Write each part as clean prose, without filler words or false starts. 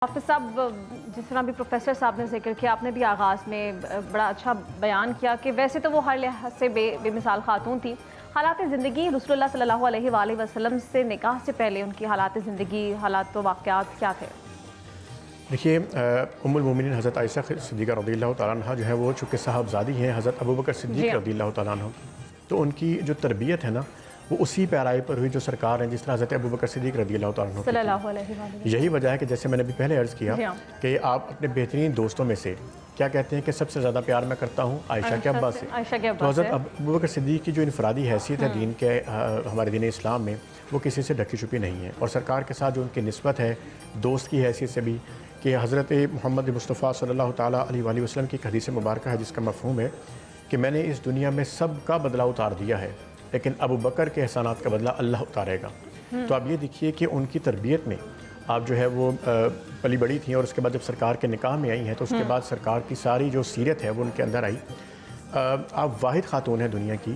حافظ صاحب، جس طرح بھی پروفیسر صاحب نے ذکر کیا، آپ نے بھی آغاز میں بڑا اچھا بیان کیا کہ ویسے تو وہ ہر لحاظ سے بے مثال خاتون تھی۔ حالات زندگی رسول اللہ صلی اللہ علیہ وآلہ وسلم سے نکاح سے پہلے ان کی حالات زندگی، حالات و واقعات کیا تھے؟ دیکھیے، ام المومنین حضرت عائشہ صدیقہ رضی اللہ تعالیٰ عنہ جو ہے وہ چونکہ صاحبزادی ہیں حضرت ابوبکر صدیق رضی اللہ تعالیٰ عنہ، تو ان کی جو تربیت ہے نا وہ اسی پیرائی پر ہوئی جو سرکار ہیں، جس طرح حضرت ابوبکر صدیق رضی اللہ تعالیٰ عنہ صلی اللہ علیہ وآلہ۔ یہی وجہ ہے کہ جیسے میں نے بھی پہلے عرض کیا کہ آپ اپنے بہترین دوستوں میں سے کیا کہتے ہیں کہ سب سے زیادہ پیار میں کرتا ہوں عائشہ کے ابا سے۔ تو حضرت ابوبکر صدیق کی جو انفرادی حیثیت ہے دین کے، ہمارے دین اسلام میں، وہ کسی سے ڈھکی چھپی نہیں ہے، اور سرکار کے ساتھ جو ان کی نسبت ہے دوست کی حیثیت سے بھی، کہ حضرت محمد مصطفیٰ صلی اللہ تعالیٰ علیہ وآلہ وسلم کی حدیث مبارکہ ہے جس کا مفہوم ہے کہ میں نے اس دنیا میں سب کا بدلہ اتار دیا ہے، لیکن ابو بکر کے احسانات کا بدلہ اللہ اتارے گا۔ تو آپ یہ دیکھیے کہ ان کی تربیت میں آپ جو ہے وہ پلی بڑی تھیں، اور اس کے بعد جب سرکار کے نکاح میں آئی ہیں تو اس کے بعد سرکار کی ساری جو سیرت ہے وہ ان کے اندر آئی۔ آپ واحد خاتون ہیں دنیا کی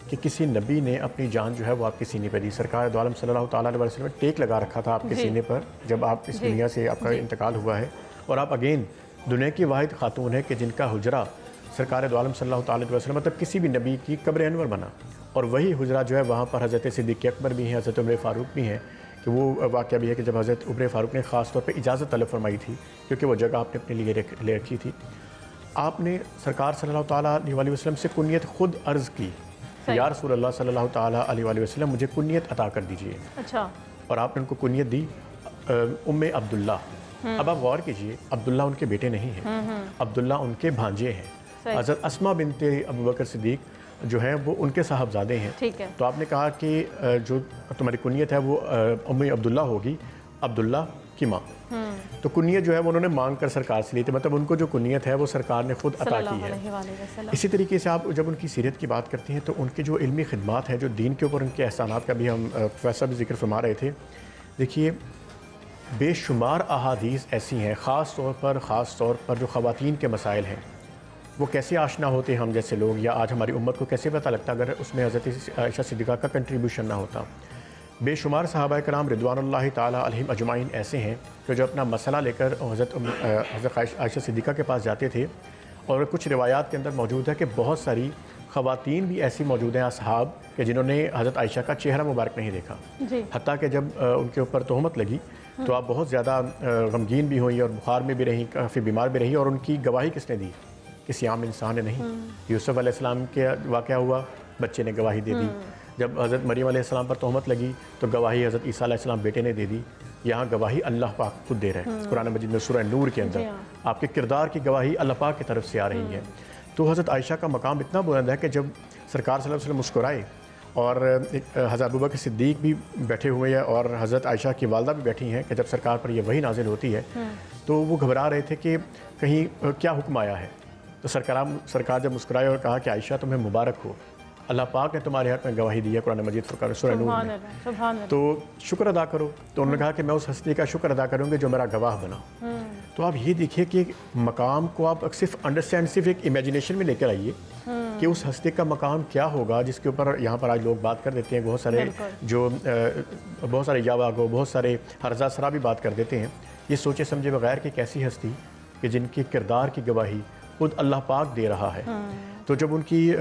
کہ کسی نبی نے اپنی جان جو ہے وہ آپ کے سینے پہ دی۔ سرکار دو عالم صلی اللہ تعالیٰ علیہ وسلم نے ٹیک لگا رکھا تھا آپ کے سینے پر جب آپ اس دنیا سے آپ کا انتقال ہوا ہے، اور آپ اگین دنیا کی واحد خاتون ہے کہ جن کا حجرہ سرکار دو عالم صلی اللہ تعالیٰ علیہ وسلم مطلب کسی بھی نبی کی قبر انور بنا، اور وہی حجرہ جو ہے وہاں پر حضرت صدیق اکبر بھی ہیں، حضرت عمر فاروق بھی ہیں، کہ وہ واقعہ بھی ہے کہ جب حضرت عمر فاروق نے خاص طور پہ اجازت طلب فرمائی تھی کیونکہ وہ جگہ آپ نے اپنے لیے لے رکھی تھی، آپ نے سرکار صلی اللہ تعالیٰ علیہ وآلہ وسلم سے کنیت خود عرض کی، یا رسول اللہ صلی اللہ تعالیٰ علیہ وآلہ وسلم مجھے کنیت عطا کر دیجئے۔ اچھا۔ اور آپ نے ان کو کنیت دی ام عبداللہ۔ اب آپ غور کیجئے، عبداللہ ان کے بیٹے نہیں ہیں، عبداللہ ان کے بھانجے ہیں۔ حضرت اسماء بنت ابوبکر صدیق جو ہیں وہ ان کے صاحبزادے ہیں۔ تو آپ نے کہا کہ جو تمہاری کنیت ہے وہ ام عبداللہ ہوگی، عبداللہ کی ماں۔ تو کنیت جو ہے وہ انہوں نے مانگ کر سرکار سے لی تھی، مطلب ان کو جو کنیت ہے وہ سرکار نے خود عطا کی ہے۔ اسی طریقے سے آپ جب ان کی سیرت کی بات کرتے ہیں تو ان کے جو علمی خدمات ہیں، جو دین کے اوپر ان کے احسانات کا بھی ہم پروفیسر بھی ذکر فرما رہے تھے، دیکھیے بے شمار احادیث ایسی ہیں، خاص طور پر جو خواتین کے مسائل ہیں وہ کیسے آشنا ہوتے ہم جیسے لوگ، یا آج ہماری امت کو کیسے پتہ لگتا اگر اس میں حضرت عائشہ صدیقہ کا کنٹریبیوشن نہ ہوتا۔ بے شمار صحابہ کرام رضوان اللہ تعالیٰ علیہم اجمعین ایسے ہیں کہ جو اپنا مسئلہ لے کر حضرت عائشہ صدیقہ کے پاس جاتے تھے، اور کچھ روایات کے اندر موجود ہے کہ بہت ساری خواتین بھی ایسی موجود ہیں اصحاب کہ جنہوں نے حضرت عائشہ کا چہرہ مبارک نہیں دیکھا، حتیٰ کہ جب ان کے اوپر تہمت لگی تو آپ بہت زیادہ غمگین بھی ہوئی اور بخار میں بھی رہیں، کافی بیمار بھی رہی، اور ان کی گواہی کس نے دی؟ کسی عام انسان نے نہیں۔ یوسف علیہ السلام کے واقعہ ہوا، بچے نے گواہی دے دی۔ جب حضرت مریم علیہ السلام پر تہمت لگی تو گواہی حضرت عیسیٰ علیہ السلام بیٹے نے دے دی۔ یہاں گواہی اللہ پاک خود دے رہے ہیں، قرآن مجید میں سورہ نور کے اندر آپ کے کردار کی گواہی اللہ پاک کی طرف سے آ رہی ہے۔ تو حضرت عائشہ کا مقام اتنا بلند ہے کہ جب سرکار صلی اللہ علیہ وسلم مسکرائے، اور حضرت ابوبکر صدیق بھی بیٹھے ہوئے ہیں اور حضرت عائشہ کی والدہ بھی بیٹھی ہیں کہ جب سرکار پر یہ وحی نازل ہوتی ہے تو وہ گھبرا رہے تھے کہ کہیں کیا حکم آیا ہے۔ تو سرکار جب مسکرائے اور کہا کہ عائشہ تمہیں مبارک ہو، اللہ پاک نے تمہارے حق میں گواہی دی ہے قرآن مجید سورہ نور میں، تو شکر ادا کرو۔ تو انہوں نے کہا کہ میں اس ہستی کا شکر ادا کروں گی جو میرا گواہ بنا۔ تو آپ یہ دیکھیے کہ مقام کو آپ صرف انڈرسٹینڈ، صرف ایک امیجنیشن میں لے کر آئیے کہ اس ہستی کا مقام کیا ہوگا جس کے اوپر یہاں پر آج لوگ بات کر دیتے ہیں، بہت سارے یاواگو، بہت سارے حرزہ سرا بھی بات کر دیتے ہیں، یہ سوچے سمجھے بغیر کہ کیسی ہستی کہ جن کے کردار کی گواہی خود اللہ پاک دے رہا ہے۔ تو جب ان کی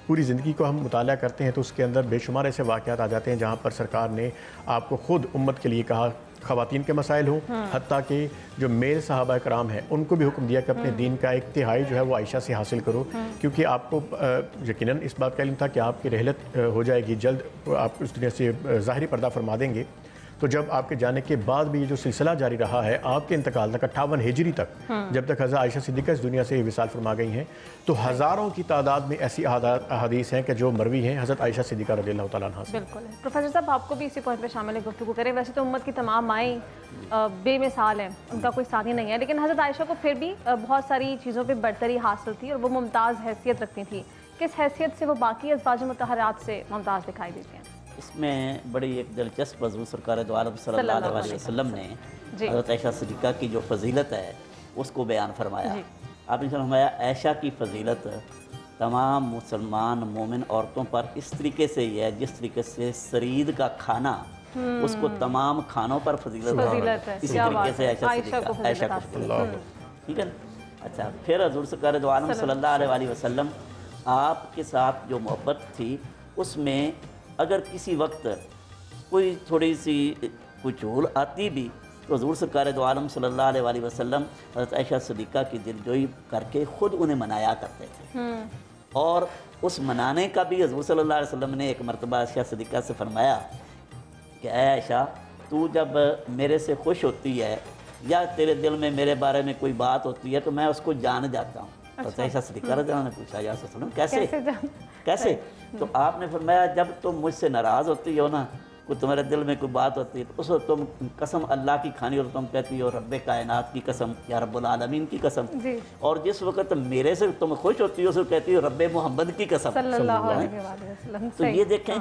پوری زندگی کو ہم مطالعہ کرتے ہیں تو اس کے اندر بے شمار ایسے واقعات آ جاتے ہیں جہاں پر سرکار نے آپ کو خود امت کے لیے کہا، خواتین کے مسائل ہوں، حتیٰ کہ جو میل صحابہ کرام ہیں ان کو بھی حکم دیا کہ اپنے دین کا ایک تہائی جو ہے وہ عائشہ سے حاصل کرو، کیونکہ آپ کو یقیناً اس بات کا علم تھا کہ آپ کی رحلت ہو جائے گی، جلد آپ اس دنیا سے ظاہری پردہ فرما دیں گے۔ تو جب آپ کے جانے کے بعد بھی یہ جو سلسلہ جاری رہا ہے آپ کے انتقال تک 58 ہجری تک، جب تک حضرت عائشہ صدیقہ اس دنیا سے وصال فرما گئی ہیں، تو ہزاروں کی تعداد میں ایسی احادیث ہیں کہ جو مروی ہیں حضرت عائشہ صدیقہ رضی اللہ تعالیٰ عنہ سے۔ بالکل پروفیسر صاحب، آپ کو بھی اسی پوائنٹ پہ شامل گفتگو کریں۔ ویسے تو امت کی تمام مائیں بے مثال ہیں، ان کا کوئی ثانی نہیں ہے، لیکن حضرت عائشہ کو پھر بھی بہت ساری چیزوں پہ برتری حاصل تھی اور وہ ممتاز حیثیت رکھتی تھی۔ کس حیثیت سے وہ باقی ازواج مطہرات سے ممتاز دکھائی دیتی ہیں؟ اس میں بڑی ایک دلچسپ موضوع سرکار دو عالم صلی اللہ علیہ وسلم نے حضرت عائشہ صدیقہ کی جو فضیلت ہے اس کو بیان فرمایا۔ آپ نے فرمایا عائشہ کی فضیلت تمام مسلمان مومن عورتوں پر اس طریقے سے ہی ہے جس طریقے سے سرید کا کھانا اس کو تمام کھانوں پر فضیلت ہے. اسی کیا طریقے بات سے ہے. عائشہ عائشہ کو صدیقہ عائشہ فضیلت کو حاصل. ٹھیک ہے نا. اچھا پھر حضور سرکار دو عالم صلی اللہ علیہ وسلم آپ کے ساتھ جو محبت تھی اس میں اگر کسی وقت کوئی تھوڑی سی کوئی چول آتی بھی تو حضور سرکار دو عالم صلی اللہ علیہ وسلم حضرت عائشہ صدیقہ کی دلجوئی کر کے خود انہیں منایا کرتے تھے. اور اس منانے کا بھی حضور صلی اللہ علیہ وسلم نے ایک مرتبہ عائشہ صدیقہ سے فرمایا کہ اے عائشہ تو جب میرے سے خوش ہوتی ہے یا تیرے دل میں میرے بارے میں کوئی بات ہوتی ہے تو میں اس کو جان جاتا ہوں. حضرت عائشہ صدیقہ رضی اللہ عنہا نے پوچھا یا رسول اللہ کیسے کیسے؟ تو آپ نے فرمایا جب تم مجھ سے ناراض ہوتی ہو نا کوئی تمہارے دل میں کوئی بات ہوتی ہے تو اس وقت تم قسم اللہ کی کھانی اور تم کہتی ہو رب کائنات کی قسم یا رب العالمین کی قسم. اور جس وقت میرے سے تم خوش ہوتی ہو اس وقت کہتی ہو رب محمد کی قسم. صلی اللہ علیہ وسلم. تو یہ دیکھیں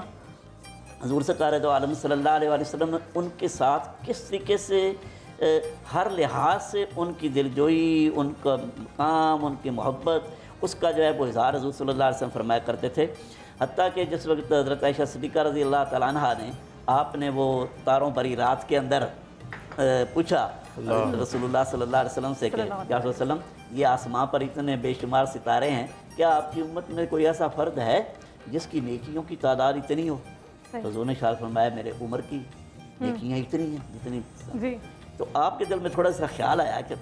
حضور سرکار دو عالم صلی اللہ علیہ وسلم نے ان کے ساتھ کس طریقے سے ہر لحاظ سے ان کی دلجوئی، ان کا مقام، ان کی محبت، اس کا جو ہے وہ اظہار حضور صلی اللہ علیہ وسلم فرمایا کرتے تھے. حتیٰ کہ جس وقت حضرت عائشہ صدیقہ رضی اللہ تعالیٰ عنہ نے آپ نے وہ تاروں بھری رات کے اندر پوچھا رسول اللہ صلی اللہ علیہ وسلم سے کہ یا رسول اللہ علیہ وسلم یہ آسمان پر اتنے بے شمار ستارے ہیں، کیا آپ کی امت میں کوئی ایسا فرد ہے جس کی نیکیوں کی تعداد اتنی ہو؟ تو حضور نے ارشاد فرمایا میرے عمر کی نیکیاں اتنی ہیں جتنی. تو آپ کے دل میں تھوڑا سا خیال آیا کہ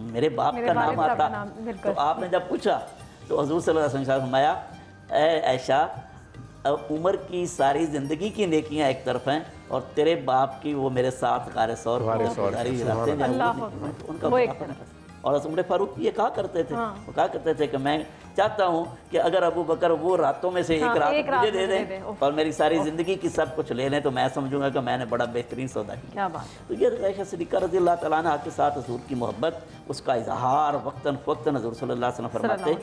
میرے باپ کا نام آتا. تو آپ نے جب پوچھا تو حضور صلی اللہ علیہ وسلم نے فرمایا اے عائشہ عمر کی ساری زندگی کی نیکیاں ایک طرف ہیں اور تیرے باپ کی وہ میرے ساتھ غار ثور ان کا. اور عمر فاروق یہ کہا کرتے تھے وہ کہا کرتے تھے کہ میں چاہتا ہوں کہ اگر ابو بکر وہ راتوں میں سے ایک رات مجھے دے دیں اور میری ساری زندگی کی سب کچھ لے لیں تو میں سمجھوں گا کہ میں نے بڑا بہترین سودا کیا. تو یہ عائشہ صدیقہ رضی اللہ تعالیٰ عنہ کے ساتھ حضور کی محبت، اس کا اظہار وقتاً فوقتاً حضور صلی اللہ علیہ وسلم فرماتے.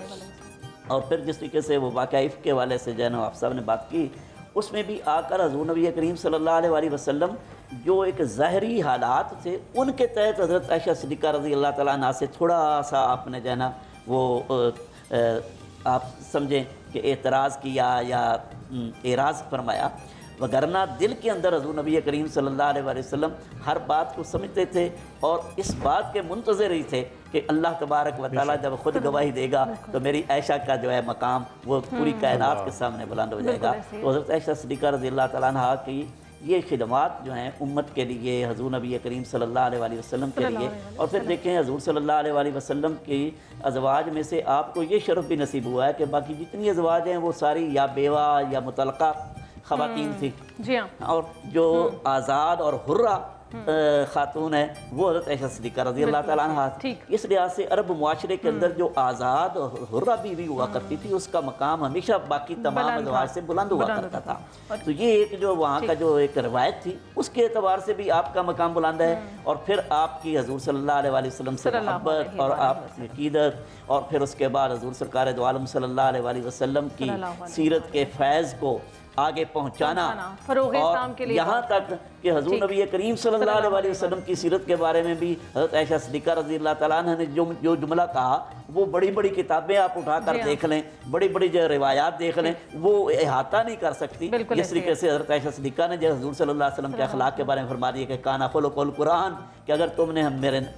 اور پھر جس طریقے سے وہ واقعہ عفق کے والے سے جو ہے نا آپ صاحب نے بات کی، اس میں بھی آ کر حضور نبی کریم صلی اللہ علیہ وسلم جو ایک ظاہری حالات تھے ان کے تحت حضرت عائشہ صدیقہ رضی اللہ تعالیٰ عنہ سے تھوڑا سا آپ نے جو ہے نا وہ آپ سمجھیں کہ اعتراض کیا یا اعراض فرمایا، وگرنہ دل کے اندر حضور نبی کریم صلی اللہ علیہ وسلم ہر بات کو سمجھتے تھے اور اس بات کے منتظر ہی تھے کہ اللہ تبارک و تعالیٰ جب خود گواہی دے گا تو میری عائشہ کا جو ہے مقام وہ پوری کائنات کے سامنے بلند ہو جائے گا. تو حضرت عائشہ صدیقہ رضی اللہ تعالیٰ عنہ کی یہ خدمات جو ہیں امت کے لیے، حضور نبی کریم صلی اللہ علیہ وسلم کے لیے. اور پھر دیکھیں حضور صلی اللہ علیہ وسلم کی ازواج میں سے آپ کو یہ شرف بھی نصیب ہوا ہے کہ باقی جتنی ازواج ہیں وہ ساری یا بیوہ یا مطلقہ خواتین تھی. جی ہاں. اور جو آزاد اور حرہ خاتون ہے وہ حضرت عائشہ صدیقہ رضی اللہ تعالیٰ عنہ. اس لحاظ سے عرب معاشرے کے اندر جو آزاد اور حرہ بیوی ہوا کرتی تھی اس کا مقام ہمیشہ باقی تمام ازواج سے بلند ہوا کرتا تھا. تو یہ ایک جو وہاں کا جو ایک روایت تھی اس کے اعتبار سے بھی آپ کا مقام بلند ہے. اور پھر آپ کی حضور صلی اللہ علیہ وسلم سے محبت اور آپ کی عقیدت اور پھر اس کے بعد حضور سرکار دو عالم صلی اللہ علیہ وسلم کی سیرت کے فیض کو آگے پہنچانا اور یہاں تک کہ حضور نبی کریم صلی اللہ علیہ وسلم کی سیرت کے بارے میں بھی حضرت عائشہ صدیقہ رضی اللہ تعالیٰ عنہ نے جو جملہ کہا وہ بڑی بڑی کتابیں آپ اٹھا کر دیکھ لیں، بڑی بڑی جو روایات دیکھ لیں وہ احاطہ نہیں کر سکتی. اس طریقے سے حضرت عائشہ صدیقہ نے جو حضور صلی اللہ علیہ وسلم کے اخلاق کے بارے میں فرما دیا کہ کانا خلق القرآن، کہ اگر تم نے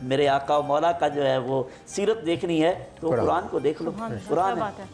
میرے آقا و مولا کا جو ہے وہ سیرت دیکھنی ہے تو قرآن کو دیکھ لو. قرآن ہے